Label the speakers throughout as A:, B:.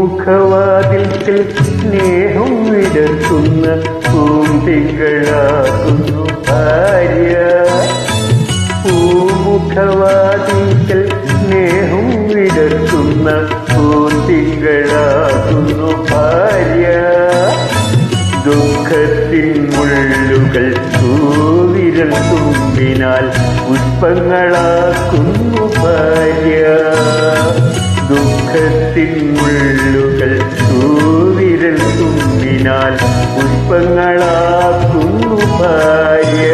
A: പൂമുഖവാതിൽക്കൽ സ്നേഹം വിടർത്തുന്ന പൂന്തിങ്കളാകുന്നു ഭാര്യ. പൂമുഖവാതിൽക്കൽ സ്നേഹം വിടർത്തുന്ന പൂന്തിങ്കളാകുന്നു ഭാര്യ. ദുഃഖത്തിൻ മുള്ളുകൾ തൂവിരൽ തുമ്പിനാൽ പുഷ്പങ്ങളാക്കുന്നു ഭാര്യ. ദുഃഖത്തിൻ മുള്ളുകൾ തൂവിരൽ തുമ്പിനാൽ പുഷ്പങ്ങളാക്കുന്നു ഭാര്യ.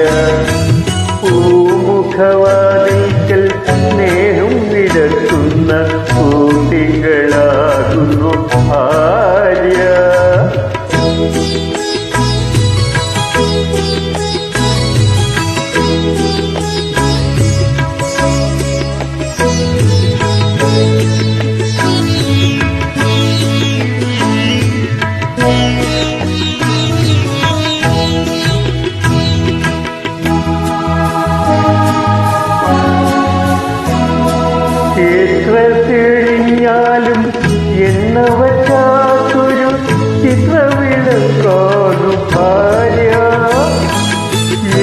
A: പൂമുഖവാതിൽക്കൽ സ്നേഹം വിടർത്തുന്ന പൂന്തിങ്കളാകുന്നു ഭാര്യ. എത്ര തെളിഞ്ഞാലും എണ്ണ വച്ചാത്തൊരു ചിത്രവിളക്കാണു ഭാര്യ.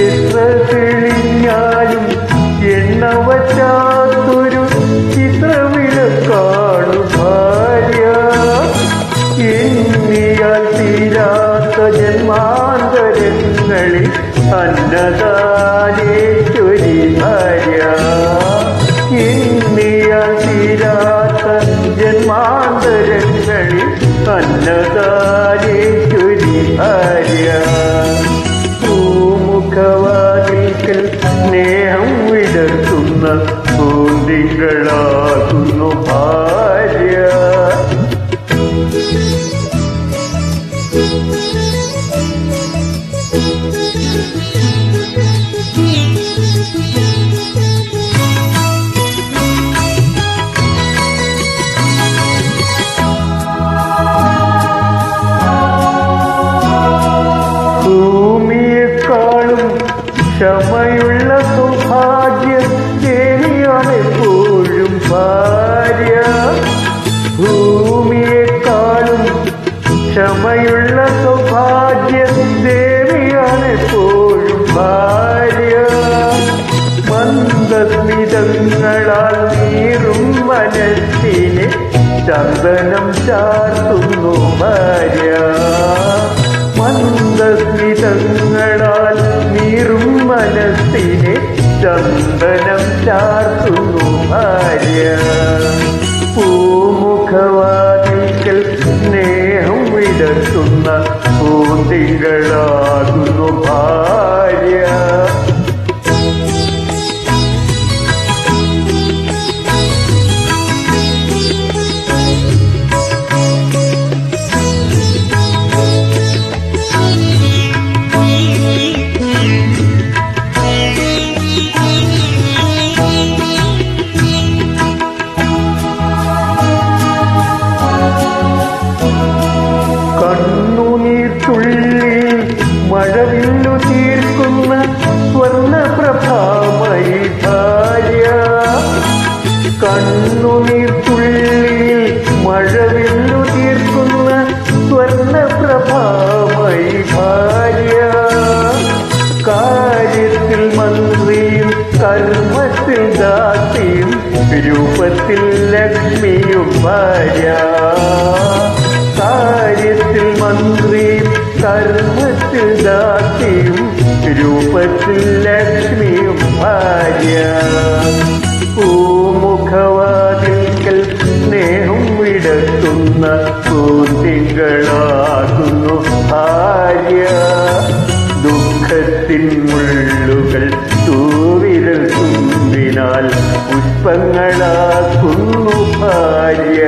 A: എത്ര തെളിഞ്ഞാലും എണ്ണ വച്ചാത്തൊരു ചിത്രവിളക്കാണു ഭാര്യ. എണ്ണിയാൽ തീരാത്ത ജന്മാന്തരങ്ങളിൽ അന്നദാനേശ്വരി ഭാര്യ. എണ്ണിയാൽ തീരാത്ത ജന്മാന്തരങ്ങളിൽ അന്നദാനേശ്വരി ഭാര്യ. പൂമുഖവാതിൽക്കൽ സ്നേഹം വിടർത്തുന്ന പൂന്തിങ്കളാകുന്നു ഭാര്യ. ഭൂമിയെക്കാളും ക്ഷമയുള്ള സൗഭാഗ്യം ദേവിയാണെപ്പോഴും ഭാര്യ. ഭൂമിയെക്കാളും ക്ഷമയുള്ള സൗഭാഗ്യം ദേവിയാണെപ്പോഴും ഭാര്യ. മന്ദസ്മിതങ്ങളാൽ നീറും മനസ്സിനെ ചന്ദനം ചാർത്തുന്നു ഭാര്യ. മന്ദസ്മിതങ്ങളാൽ നീറും മനസ്സിനെ ചന്ദനം ചാർത്തുന്നു ഭാര്യ. പൂമുഖവാതിൽക്കൽ സ്നേഹം വിടർത്തുന്ന പൂന്തിങ്കളാകുന്നു ഭാര്യ. കണ്ണുനീർത്തുള്ളിൽ മഴവില്ലു തീർക്കുന്ന സ്വർണ്ണപ്രഭാമയി ഭാര്യ. കണ്ണുനീർത്തുള്ളിൽ മഴവില്ലു തീർക്കുന്ന സ്വർണ്ണപ്രഭാമയി ഭാര്യ. കാര്യത്തിൽ മന്ത്രിയും കർമ്മത്തിൽ ദാസിയും രൂപത്തിൽ ലക്ഷ്മിയും ഭാര്യ. കാര്യത്തിൽ മന്ത്രിയും കർമ്മത്തിൽ ദാസിയും രൂപത്തിൽ ലക്ഷ്മിയും ഭാര്യ. പൂമുഖവാതിൽക്കൽ സ്നേഹം വിടർത്തുന്ന പൂന്തിങ്കളാകുന്നു ഭാര്യ. ദുഃഖത്തിൻ മുള്ളുകൾ തൂവിരൽ തുമ്പിനാൽ പുഷ്പങ്ങളാക്കുന്നു ഭാര്യ.